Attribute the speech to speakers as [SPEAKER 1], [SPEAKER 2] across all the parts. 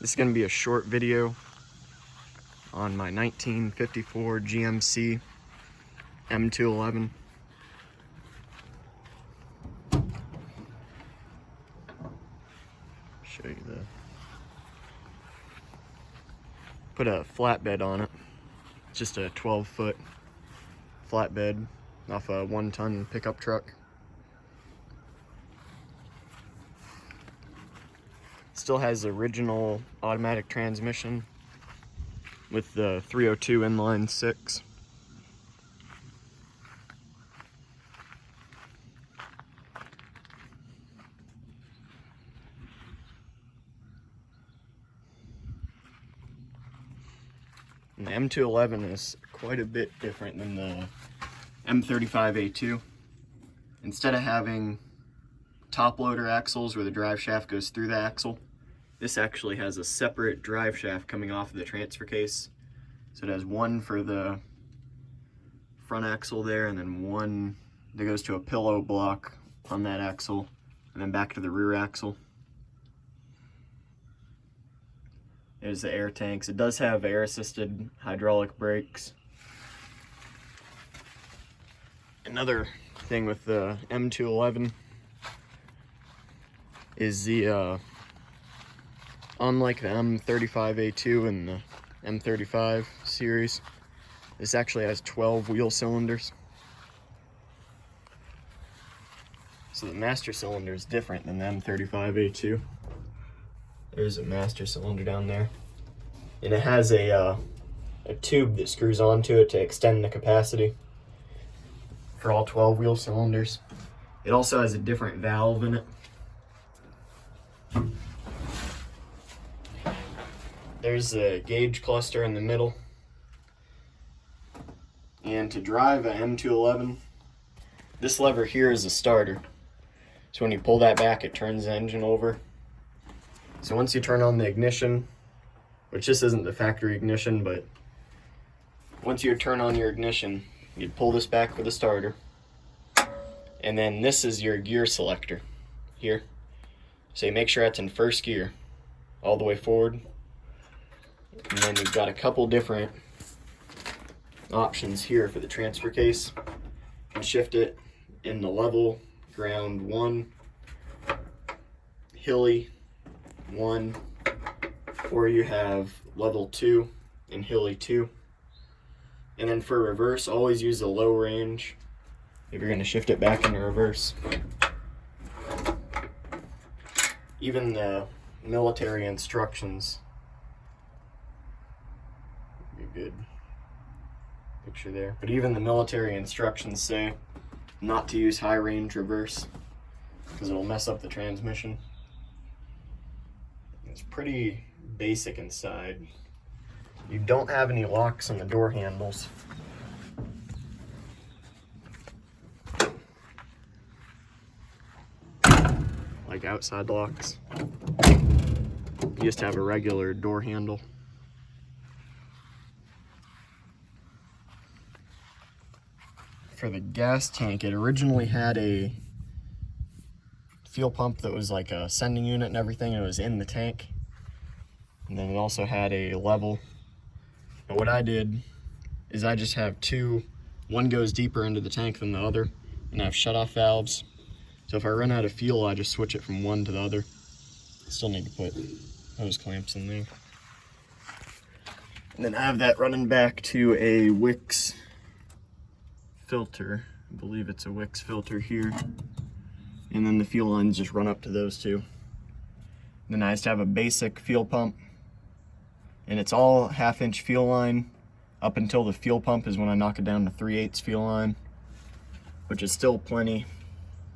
[SPEAKER 1] This is going to be a short video on my 1954 GMC M211. Show you the... Put a flatbed on it. It's just a 12-foot flatbed off a 1-ton pickup truck. Still has the original automatic transmission with the 302 inline 6. And the M211 is quite a bit different than the M35A2. Instead of having top loader axles where the drive shaft goes through the axle, this actually has a separate drive shaft coming off of the transfer case. So it has one for the front axle there, and then one that goes to a pillow block on that axle, and then back to the rear axle. There's the air tanks. It does have air-assisted hydraulic brakes. Another thing with the M211 is the unlike the M35A2 and the M35 series, this actually has 12 wheel cylinders. So the master cylinder is different than the M35A2. There's a master cylinder down there. And it has a tube that screws onto it to extend the capacity for all 12 wheel cylinders. It also has a different valve in it. There's a gauge cluster in the middle. And to drive a M211, this lever here is a starter. So when you pull that back, it turns the engine over. So once you turn on the ignition, which this isn't the factory ignition, but once you turn on your ignition, you pull this back for the starter. And then this is your gear selector here. So you make sure that's in first gear, all the way forward. And then you've got a couple different options here for the transfer case. You can shift it in the level, ground 1, hilly 1, or you have level 2 and hilly 2. And then for reverse, always use the low range if you're going to shift it back into reverse. Even the military instructions, be a good picture there, but even the military instructions say not to use high range reverse because it'll mess up the transmission. It's pretty basic inside. You don't have any locks on the door handles. Like outside locks. You just have a regular door handle. For the gas tank, it originally had a fuel pump that was like a sending unit and everything, and it was in the tank. And then it also had a level. And what I did is I just have two, one goes deeper into the tank than the other, and I have shut-off valves. So if I run out of fuel, I just switch it from one to the other. Still need to put hose clamps in there. And then I have that running back to a Wix filter. I believe it's a Wix filter here. And then the fuel lines just run up to those two. Then I just have a basic fuel pump. And it's all 1/2-inch fuel line up until the fuel pump is when I knock it down to 3/8 fuel line, which is still plenty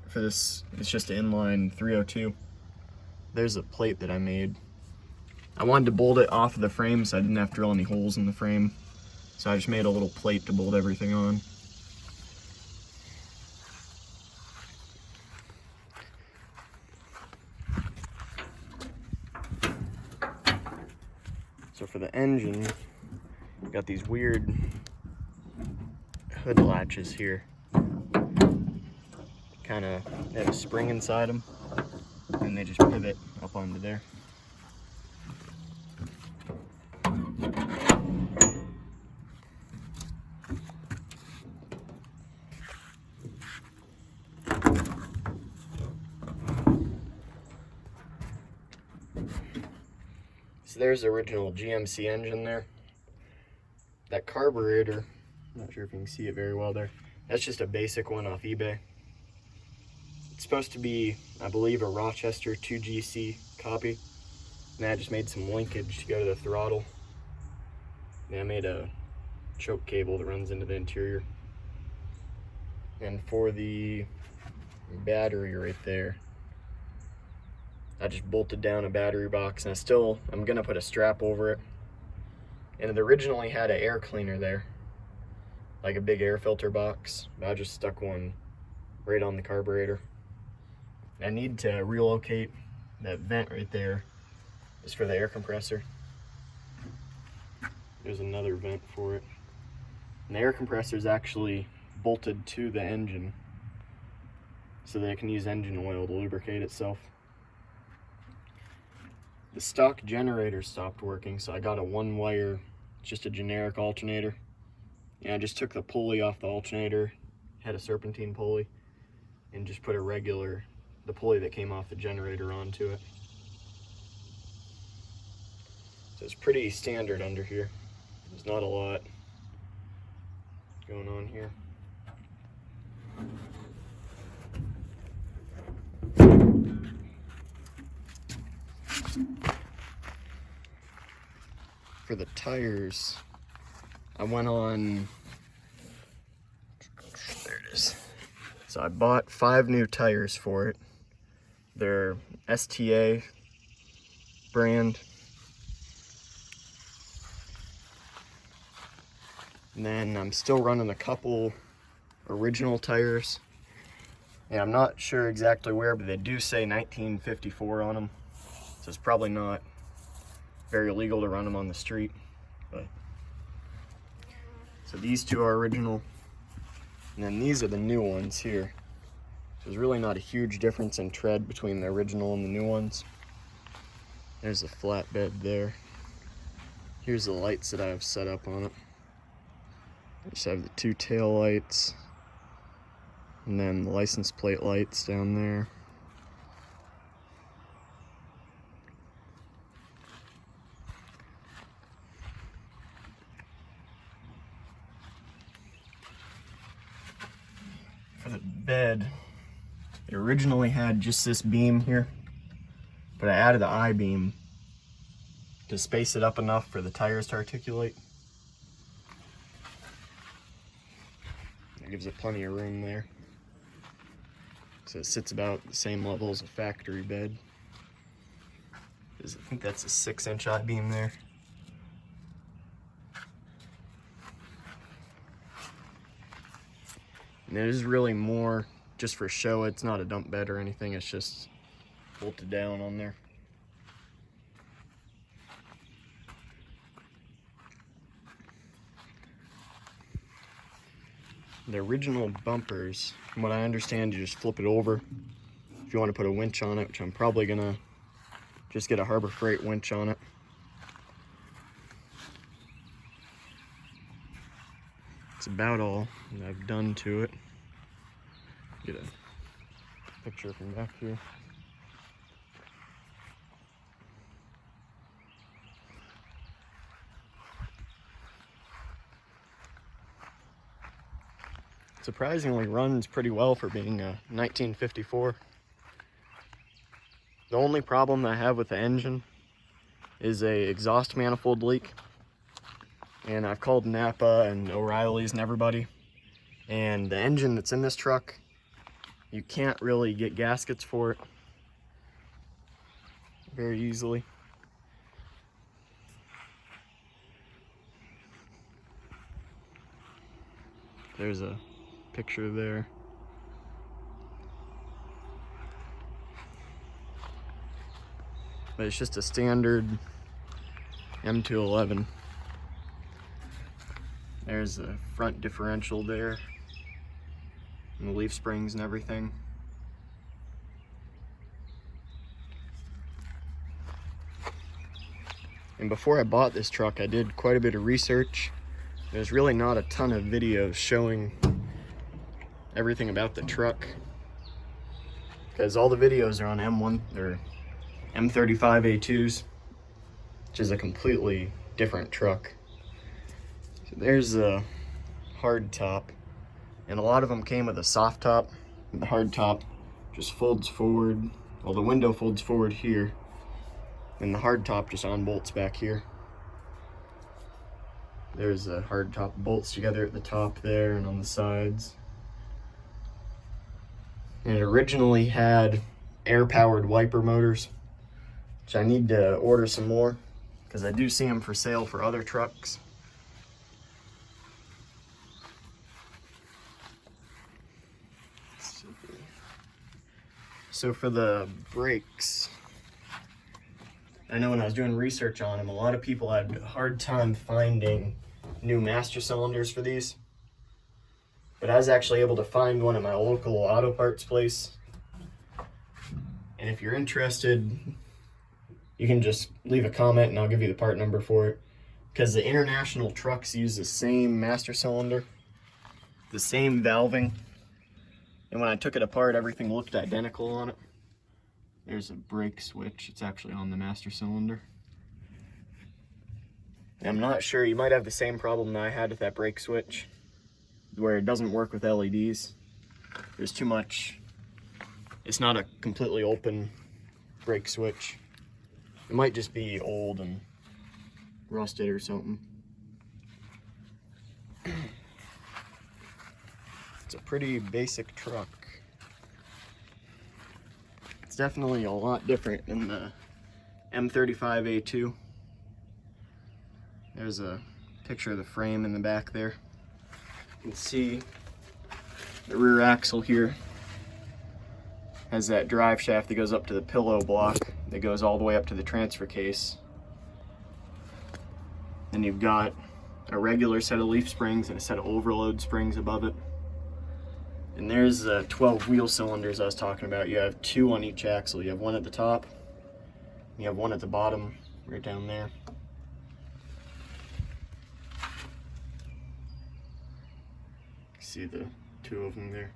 [SPEAKER 1] for this. It's just an inline 302. There's a plate that I made. I wanted to bolt it off of the frame so I didn't have to drill any holes in the frame. So I just made a little plate to bolt everything on. So for the engine, we've got these weird hood latches here. Kind of have a spring inside them, and they just pivot up onto there. So there's the original GMC engine there. That carburetor, I'm not sure if you can see it very well there. That's just a basic one off eBay. It's supposed to be, I believe, a Rochester 2GC copy. And I just made some linkage to go to the throttle. And I made a choke cable that runs into the interior. And for the battery right there, I just bolted down a battery box, and I'm gonna put a strap over it. And it originally had an air cleaner there, like a big air filter box. I just stuck one right on the carburetor. I need to relocate that vent right there, is for the air compressor. There's another vent for it. And the air compressor is actually bolted to the engine so that it can use engine oil to lubricate itself. The stock generator stopped working, so I got a one-wire, just a generic alternator. And I just took the pulley off the alternator, had a serpentine pulley, and just put the pulley that came off the generator onto it. So it's pretty standard under here. There's not a lot going on here. For the tires, I went on, there it is. So I bought 5 new tires for it. They're STA brand. And then I'm still running a couple original tires. And I'm not sure exactly where, but they do say 1954 on them. So it's probably not very legal to run them on the street. But so these 2 are original. And then these are the new ones here. So there's really not a huge difference in tread between the original and the new ones. There's the flatbed there. Here's the lights that I have set up on it. I just have the 2 tail lights, and then the license plate lights down there. For the bed, it originally had just this beam here, but I added the I-beam to space it up enough for the tires to articulate. It gives it plenty of room there. So it sits about the same level as a factory bed. I think that's a 6-inch I-beam there. And it is really more just for show. It's not a dump bed or anything. It's just bolted down on there. The original bumpers, from what I understand, you just flip it over if you want to put a winch on it, which I'm probably gonna just get a Harbor Freight winch on it. That's about all that I've done to it. Get a picture from back here. Surprisingly runs pretty well for being a 1954. The only problem that I have with the engine is a exhaust manifold leak. And I've called Napa and O'Reilly's and everybody. And the engine that's in this truck, you can't really get gaskets for it very easily. There's a picture there. But it's just a standard m211. There's the front differential there, and the leaf springs and everything. And before I bought this truck, I did quite a bit of research. There's really not a ton of videos showing everything about the truck, because all the videos are on M1 or M35A2s, which is a completely different truck. So there's a hard top, and a lot of them came with a soft top. The hard top just folds forward. Well, the window folds forward here, and the hard top just unbolts back here. There's a hard top bolts together at the top there and on the sides. And it originally had air-powered wiper motors, which I need to order some more because I do see them for sale for other trucks. So for the brakes, I know when I was doing research on them, a lot of people had a hard time finding new master cylinders for these. But I was actually able to find one at my local auto parts place. And if you're interested, you can just leave a comment and I'll give you the part number for it. Because the international trucks use the same master cylinder, the same valving. And when I took it apart, everything looked identical on it. There's a brake switch. It's actually on the master cylinder. And I'm not sure, you might have the same problem that I had with that brake switch, where it doesn't work with LEDs. There's too much, it's not a completely open brake switch. It might just be old and rusted or something. It's a pretty basic truck. It's definitely a lot different than the M35A2. There's a picture of the frame in the back there. You can see the rear axle here has that drive shaft that goes up to the pillow block that goes all the way up to the transfer case. Then you've got a regular set of leaf springs and a set of overload springs above it. And there's the 12 wheel cylinders I was talking about. You have 2 on each axle. You have one at the top, and you have one at the bottom, right down there. See the 2 of them there.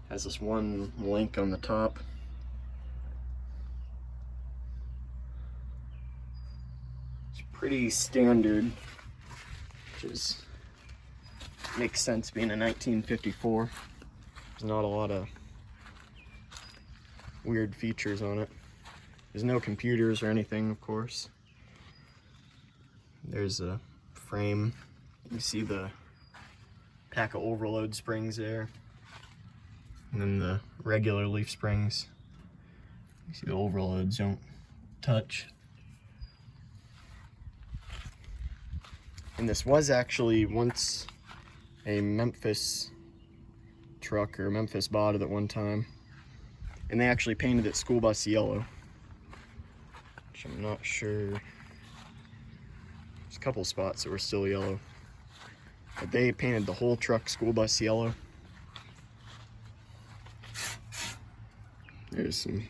[SPEAKER 1] Has this one link on the top. It's pretty standard, which is makes sense being a 1954. There's not a lot of weird features on it. There's no computers or anything, of course. There's a frame. You see the pack of overload springs there. And then the regular leaf springs. You see the overloads don't touch. And this was actually once a Memphis truck, or Memphis bought it at one time. And they actually painted it school bus yellow, which I'm not sure. There's a couple spots that were still yellow. But they painted the whole truck school bus yellow. There's some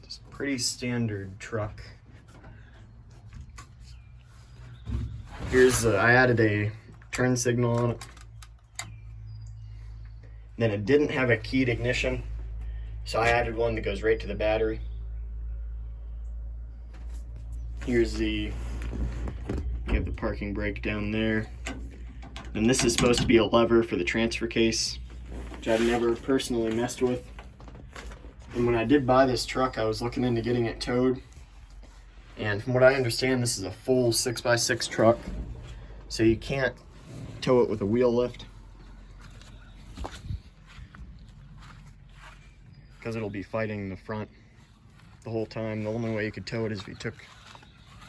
[SPEAKER 1] just pretty standard truck. Here's I added a turn signal on it. Then it didn't have a keyed ignition, so I added one that goes right to the battery. Here's you have the parking brake down there. And this is supposed to be a lever for the transfer case, which I've never personally messed with. And when I did buy this truck, I was looking into getting it towed. And from what I understand, this is a full 6x6 truck, so you can't tow it with a wheel lift, because it'll be fighting the front the whole time. The only way you could tow it is if you took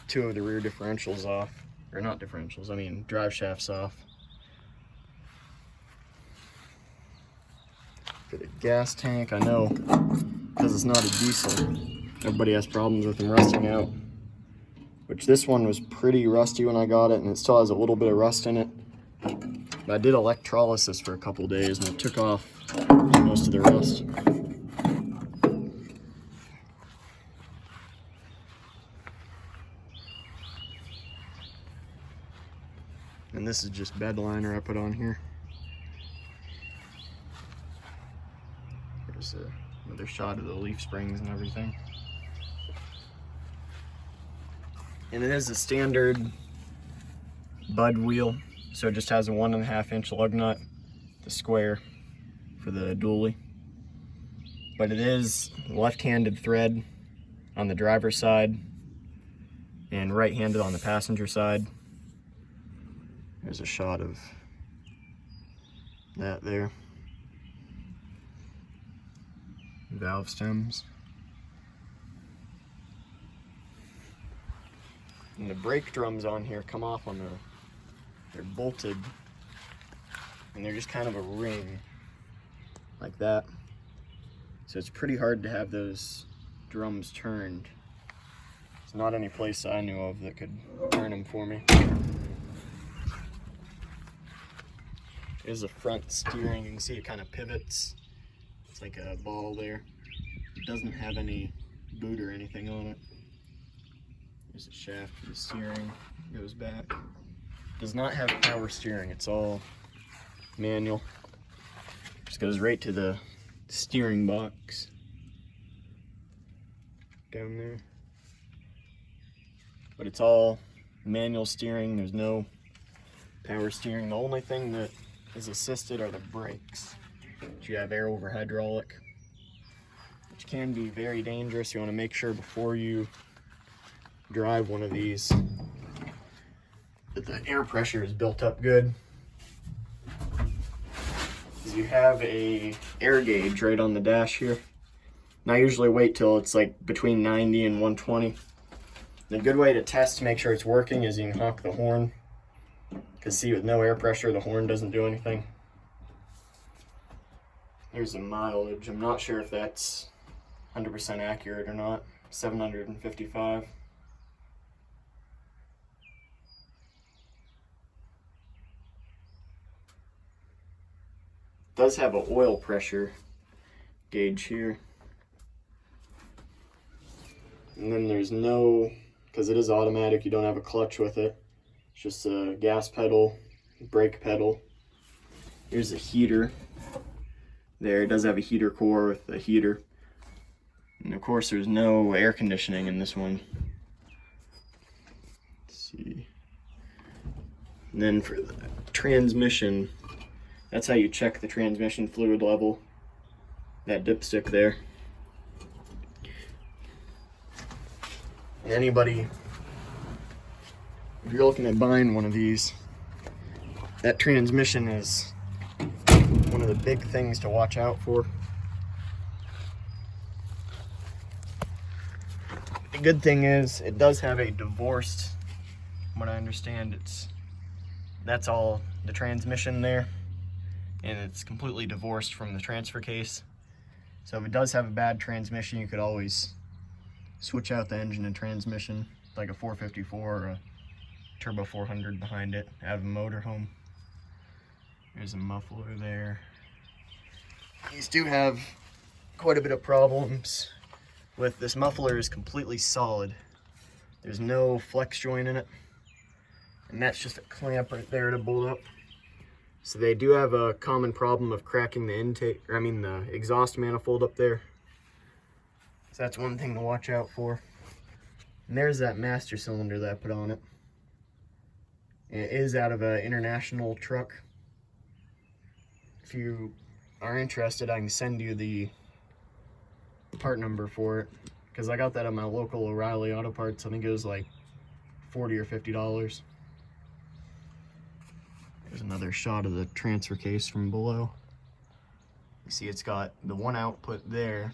[SPEAKER 1] 2 of the rear differentials off, or not differentials, I mean drive shafts off. For the gas tank, I know, because it's not a diesel, everybody has problems with them rusting out. Which this one was pretty rusty when I got it, and it still has a little bit of rust in it. But I did electrolysis for a couple days, and it took off most of the rust. And this is just bed liner I put on here. There's another shot of the leaf springs and everything. And it is a standard bud wheel, so it just has a 1.5 inch lug nut, the square for the dually. But it is left-handed thread on the driver's side and right-handed on the passenger side. There's a shot of that there. Valve stems. And the brake drums on here come off on they're bolted, and they're just kind of a ring like that. So it's pretty hard to have those drums turned. There's not any place I knew of that could turn them for me. There's a front steering. You can see it kind of pivots. It's like a ball there. It doesn't have any boot or anything on it. There's a shaft for the steering. It goes back. Does not have power steering. It's all manual. Just goes right to the steering box down there. But it's all manual steering. There's no power steering. The only thing that is assisted are the brakes. You have air over hydraulic, which can be very dangerous. You want to make sure before you drive one of these that the air pressure is built up good. Because you have a air gauge right on the dash here. And I usually wait till it's like between 90 and 120. And a good way to test to make sure it's working is you can honk the horn. Because see, with no air pressure, the horn doesn't do anything. Here's the mileage. I'm not sure if that's 100% accurate or not. 755. It does have an oil pressure gauge here. And then there's no, because it is automatic, you don't have a clutch with it. It's just a gas pedal, brake pedal. Here's a heater. There, it does have a heater core with a heater. And of course there's no air conditioning in this one. Let's see. And then for the transmission, that's how you check the transmission fluid level. That dipstick there. And anybody, if you're looking at buying one of these, that transmission is one of the big things to watch out for. The good thing is it does have a divorced, from what I understand, that's all the transmission there, and it's completely divorced from the transfer case. So if it does have a bad transmission, you could always switch out the engine and transmission, like a 454 or a turbo 400 behind it, out of a motorhome. There's a muffler there. These do have quite a bit of problems with this. Muffler is completely solid. There's no flex joint in it. And that's just a clamp right there to bolt up. So they do have a common problem of cracking the the exhaust manifold up there. So that's one thing to watch out for. And there's that master cylinder that I put on it. And it is out of an international truck. If you are interested, I can send you the part number for it, because I got that at my local O'Reilly Auto Parts. I think it was like $40 or $50. There's another shot of the transfer case from below. You see it's got the one output there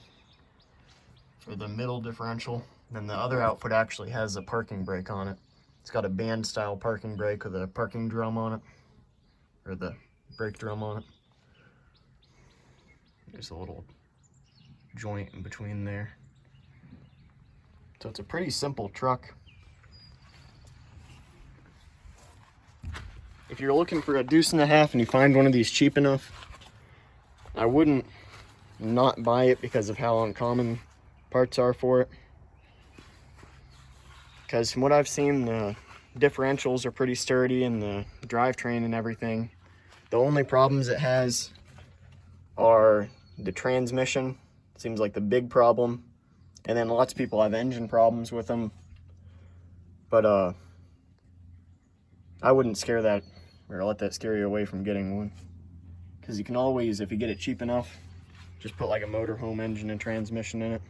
[SPEAKER 1] for the middle differential, then the other output actually has a parking brake on it. It's got a band style parking brake with a parking drum on it, or the brake drum on it. There's a little joint in between there. So it's a pretty simple truck. If you're looking for a deuce and a half and you find one of these cheap enough, I wouldn't not buy it because of how uncommon parts are for it. Because from what I've seen, the differentials are pretty sturdy and the drivetrain and everything. The only problems it has are the transmission seems like the big problem. And then lots of people have engine problems with them. But I wouldn't scare that or let that scare you away from getting one. Because you can always, if you get it cheap enough, just put like a motorhome engine and transmission in it.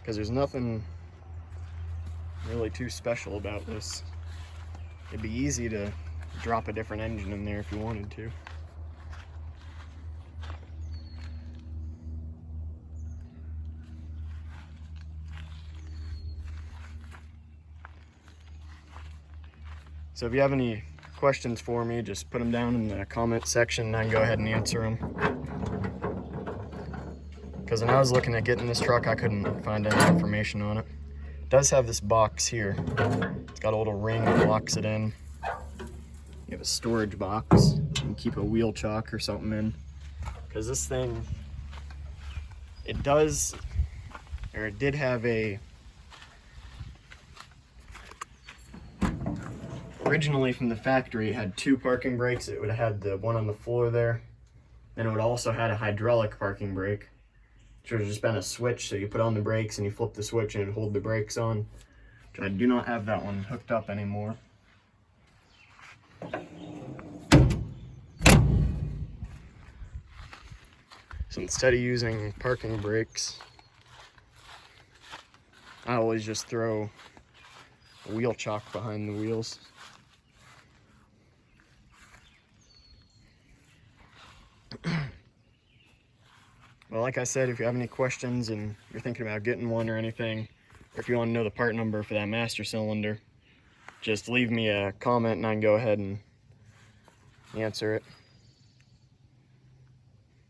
[SPEAKER 1] Because there's nothing really too special about this. It'd be easy to drop a different engine in there if you wanted to. So if you have any questions for me, just put them down in the comment section and I can go ahead and answer them. Because when I was looking at getting this truck, I couldn't find any information on it. It does have this box here. It's got a little ring that locks it in. You have a storage box. You can keep a wheel chock or something in. Because this thing, it did have a, originally from the factory, it had 2 parking brakes. It would have had the one on the floor there. Then it would also had a hydraulic parking brake. Should have just been a switch, so you put on the brakes and you flip the switch and it'd hold the brakes on. Which I do not have that one hooked up anymore. So instead of using parking brakes, I always just throw a wheel chock behind the wheels. Well, like I said, if you have any questions and you're thinking about getting one or anything, or if you want to know the part number for that master cylinder, just leave me a comment and I can go ahead and answer it.